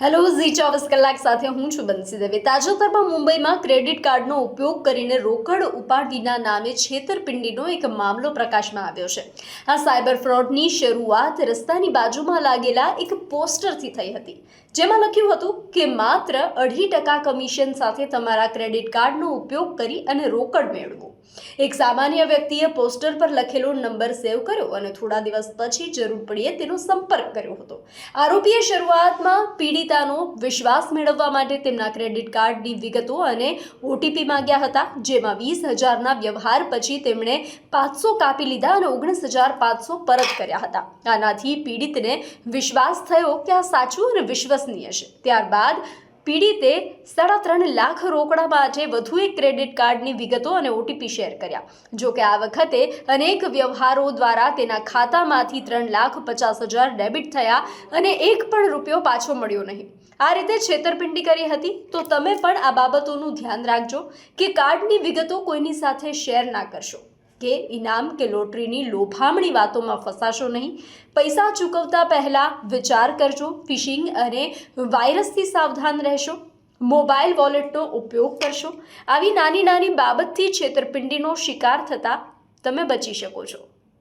Hello Zee 24 કલાક સાથે હું છું બંસી દવે। તાજેતરમાં મુંબઈમાં ક્રેડિટ કાર્ડનો ઉપયોગ કરીને રોકડ ઉપાડવીના નામે છેતરપિંડીનો એક મામલો પ્રકાશમાં આવ્યો છે। આ સાયબર ફ્રોડની શરૂઆત રસ્તાની બાજુમાં લાગેલા એક પોસ્ટરથી થઈ હતી, જેમાં લખ્યું હતું કે માત્ર 2.5% કમિશન સાથે તમારા ક્રેડિટ કાર્ડનો ઉપયોગ કરી અને રોકડ મેળવો। એક સામાન્ય વ્યક્તિએ પોસ્ટર પર લખેલો નંબર સેવ કર્યો અને થોડા દિવસ પછી જરૂર પડીએ તેનો સંપર્ક કર્યો હતો। આરોપીએ શરૂઆતમાં પીડિતાનો વિશ્વાસ મેળવવા માટે તેમના ક્રેડિટ કાર્ડની વિગતો અને ઓટીપી માંગ્યા હતા, જેમાં 20,000ના વ્યવહાર પછી તેમણે 500 કાપી લીધા અને 19,500 પરત કર્યા હતા। આનાથી પીડિતને વિશ્વાસ થયો કે આ સાચું અને વિશ્વસનીય છે। ત્યારબાદ પીડિતે 3.5 લાખ રોકડા માટે વધુ એક ક્રેડિટ કાર્ડની વિગતો અને ઓટીપી શેર કર્યા। જો કે આ વખતે અનેક વ્યવહારો દ્વારા તેના ખાતામાંથી 3,50,000 ડેબિટ થયા અને એક પણ રૂપિયો પાછો મળ્યો નહીં। આ રીતે છેતરપિંડી કરી હતી। તો તમે પણ આ બાબતોનું ધ્યાન રાખજો કે કાર્ડની વિગતો કોઈની સાથે શેર ના કરશો, કે ઇનામ કે લોટરીની લોભામણી વાતોમાં ફસાશો નહીં। પૈસા ચૂકવતા પહેલા વિચાર કરજો, ફિશિંગ અને વાયરસથી સાવધાન રહેશો, મોબાઈલ વોલેટનો ઉપયોગ કરશો। આવી નાની નાની બાબતથી છેતરપિંડીનો શિકાર થતાં તમે બચી શકો છો।